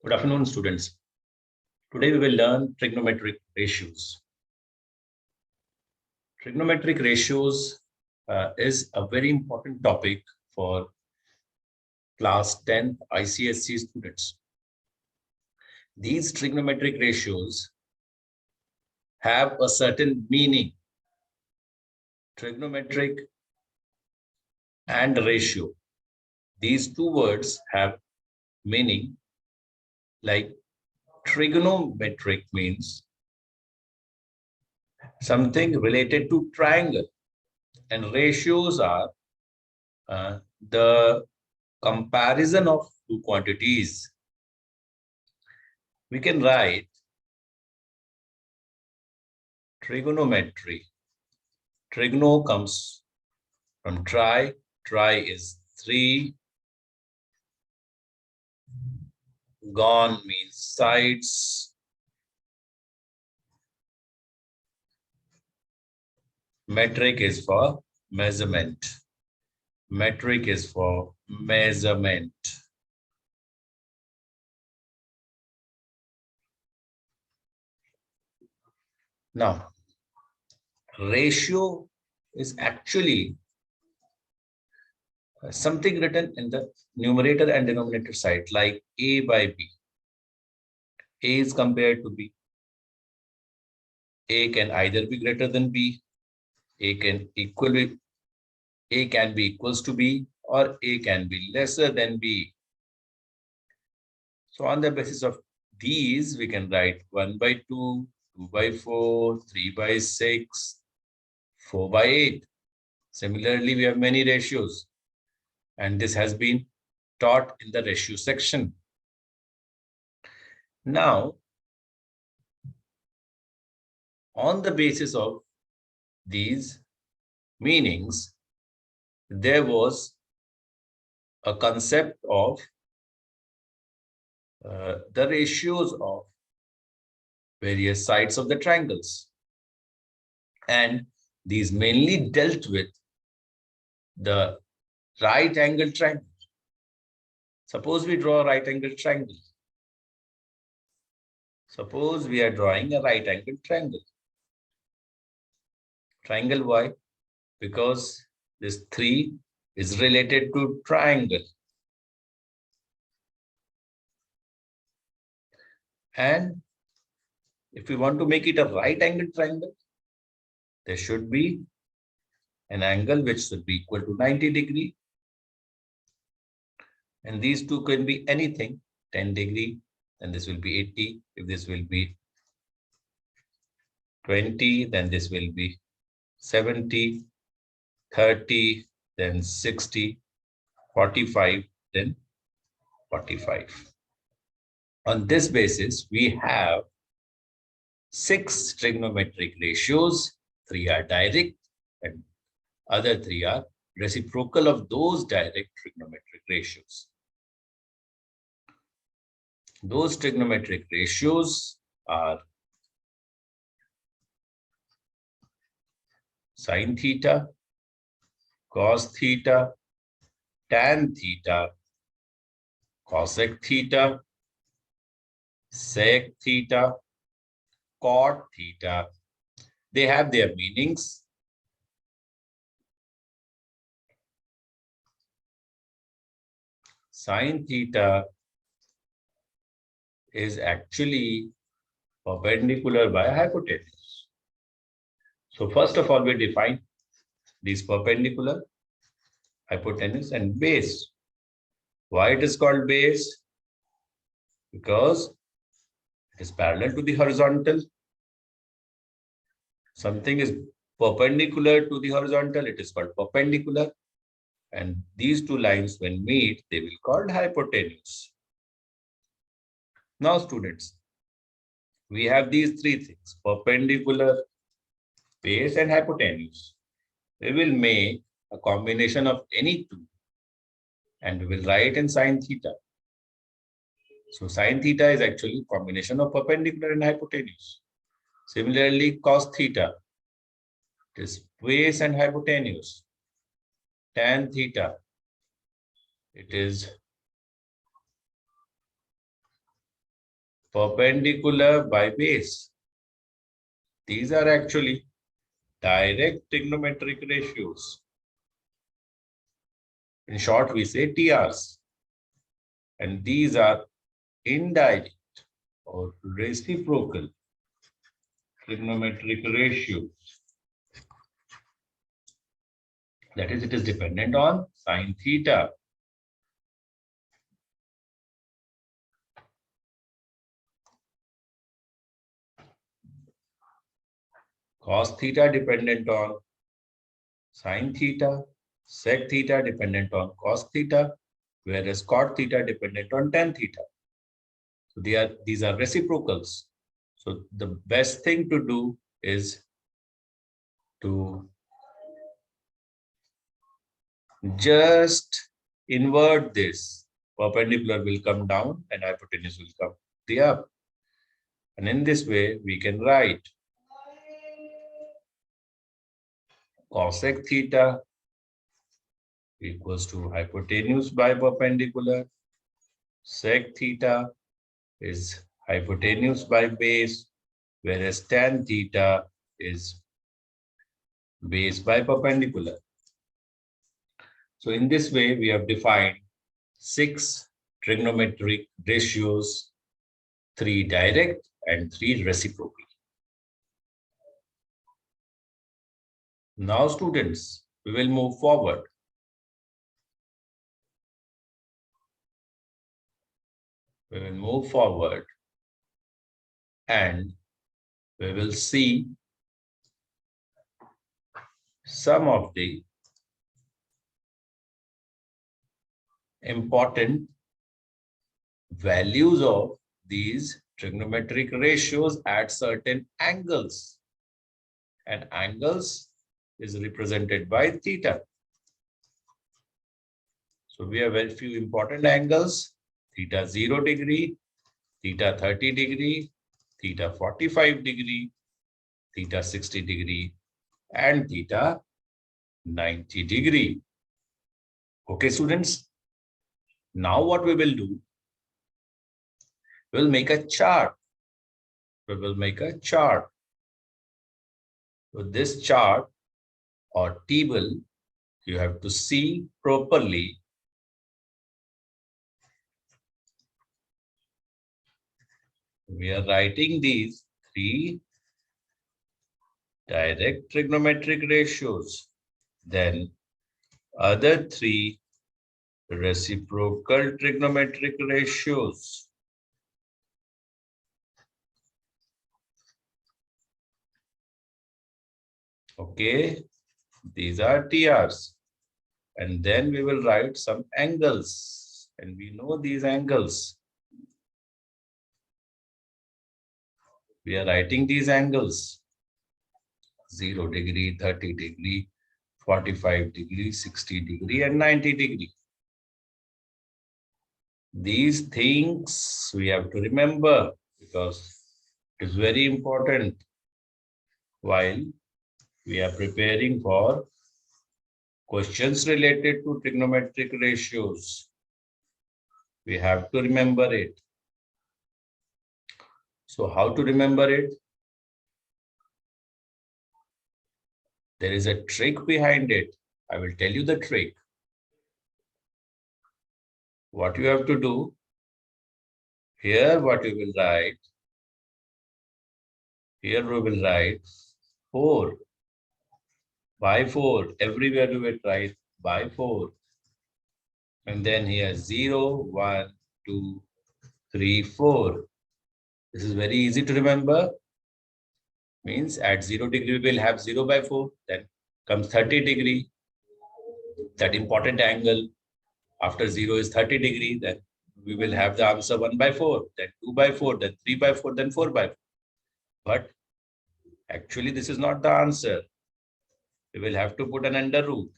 Good afternoon, students. Today we will learn trigonometric ratios. Trigonometric ratios is a very important topic for class 10 ICSE students. These trigonometric ratios have a certain meaning. Trigonometric and ratio. These two words have meaning. Like trigonometric means something related to triangle, and ratios are the comparison of two quantities. We can write trigonometry. Trigono comes from tri. Tri is 3. Gon means sides. Metric is for measurement. Metric is for measurement. Now, ratio is actually something written in the numerator and denominator side, like A by B. A is compared to B. A can either be greater than B. A can be equals to B, or A can be lesser than B. So on the basis of these, we can write 1 by 2, 2 by 4, 3 by 6, 4 by 8. Similarly, we have many ratios, and this has been taught in the ratio section. Now, on the basis of these meanings, there was a concept of the ratios of various sides of the triangles. And these mainly dealt with the right angle triangle. Suppose we draw a right angle triangle. Suppose we are drawing a right angle triangle. Triangle why? Because this 3 is related to triangle. And if we want to make it a right angle triangle, there should be an angle which should be equal to 90 degrees. And these two can be anything, 10 degree, then this will be 80. If this will be 20, then this will be 70, 30, then 60, 45, then 45. On this basis, we have 6 trigonometric ratios. 3 are direct and other 3 are reciprocal of those direct trigonometric ratios. Those trigonometric ratios are sin theta, cos theta, tan theta, cosec theta, sec theta, cot theta. They have their meanings. Sin theta is actually perpendicular by hypotenuse. So first of all, we define these perpendicular, hypotenuse, and base. Why it is called base? Because it is parallel to the horizontal. Something is perpendicular to the horizontal, it is called perpendicular. And these two lines, when meet, they will be called hypotenuse. Now, students, we have these 3 things: perpendicular, base, and hypotenuse. We will make a combination of any two, and we will write in sin theta. So sin theta is actually a combination of perpendicular and hypotenuse. Similarly, cos theta, it is base and hypotenuse. Tan theta, it is perpendicular by base. These are actually direct trigonometric ratios. In short, we say TRs. And these are indirect or reciprocal trigonometric ratios. That is, it is dependent on sine theta. Cos theta dependent on sine theta. Sec theta dependent on cos theta. Whereas cot theta dependent on tan theta. So these are reciprocals. So the best thing to do is to just invert this. Perpendicular will come down and hypotenuse will come the up. And in this way, we can write cosec theta equals to hypotenuse by perpendicular. Sec theta is hypotenuse by base, whereas tan theta is base by perpendicular. So in this way, we have defined 6 trigonometric ratios, 3 direct and 3 reciprocal. Now, students, we will move forward. We will move forward and we will see some of the important values of these trigonometric ratios at certain angles. And angles is represented by theta. So we have very few important angles: theta 0 degree, theta 30 degree, theta 45 degree, theta 60 degree, and theta 90 degree. Okay, students. Now what we will do, we'll make a chart. We will make a chart. So this chart or table, you have to see properly. We are writing these 3 direct trigonometric ratios, then other 3 reciprocal trigonometric ratios. Okay, these are TRs. And then we will write some angles. And we know these angles. We are writing these angles: 0 degree, 30 degree, 45 degree, 60 degree, and 90 degree. These things we have to remember because it is very important while we are preparing for questions related to trigonometric ratios. We have to remember it. So how to remember it? There is a trick behind it. I will tell you the trick. What you have to do, here what you will write, here we will write 4 by 4. Everywhere we will write by 4. And then here 0, 1, 2, 3, 4. This is very easy to remember. Means at 0 degree we will have 0 by 4. Then comes 30 degree. That important angle. After 0 is 30 degree. Then we will have the answer 1 by 4. Then 2 by 4. Then 3 by 4. Then 4 by 4. But actually this is not the answer. We will have to put an under root.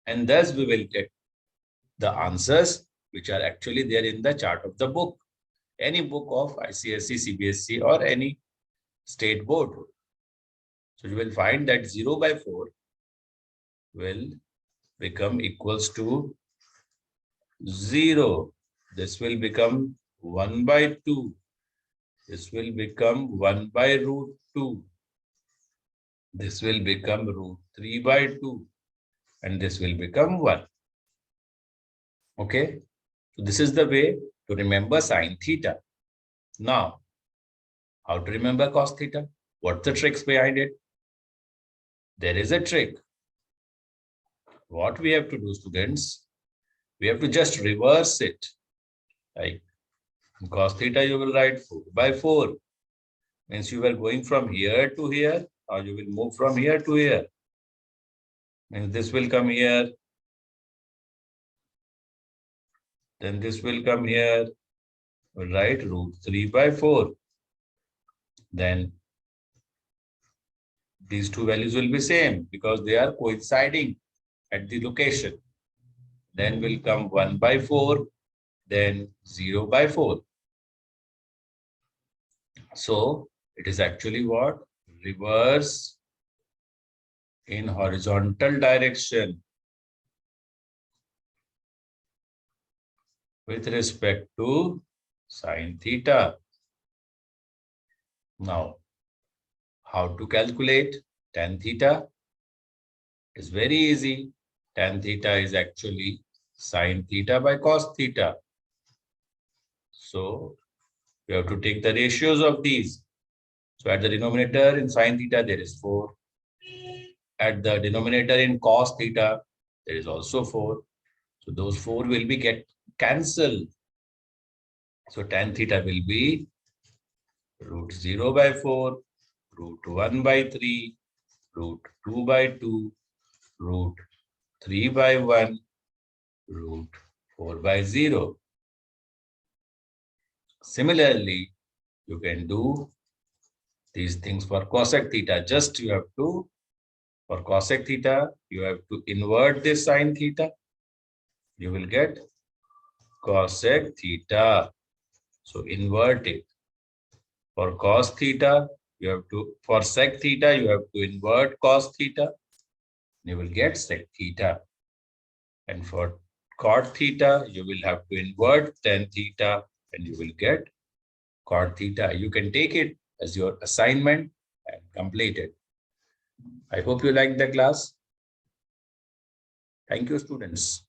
And thus we will get the answers which are actually there in the chart of the book. Any book of ICSE, CBSE or any state board. So you will find that 0 by 4 will become equals to 0. This will become 1 by 2. This will become 1 by root 2. This will become root 3 by 2. And this will become 1. Okay. So this is the way to remember sine theta. Now, how to remember cos theta? What's the tricks behind it? There is a trick. What we have to do, students, we have to just reverse it. Like cos theta, you will write 4 by 4. Means you are going from here to here, or you will move from here to here. Means this will come here. Then this will come here. We'll write root 3 by 4. Then these two values will be same because they are coinciding at the location. Then will come 1 by 4, then 0 by 4. So it is actually what? Reverse in horizontal direction with respect to sine theta. Now, how to calculate tan theta? It's very easy. Tan theta is actually sine theta by cos theta. So we have to take the ratios of these. So at the denominator in sine theta, there is 4. At the denominator in cos theta, there is also 4. So those 4 will be get cancelled. So tan theta will be root 0 by 4, root 1 by 3, root 2 by 2, root 3 by 1, root 4 by 0. Similarly, you can do these things for cosec theta. Just you have to, for cosec theta, you have to invert this sine theta. You will get cosec theta. So invert it. For cos theta, you have to, for sec theta, you have to invert cos theta. You will get sec theta. And for cot theta, you will have to invert tan theta and you will get cot theta. You can take it as your assignment and complete it. I hope you liked the class. Thank you, students.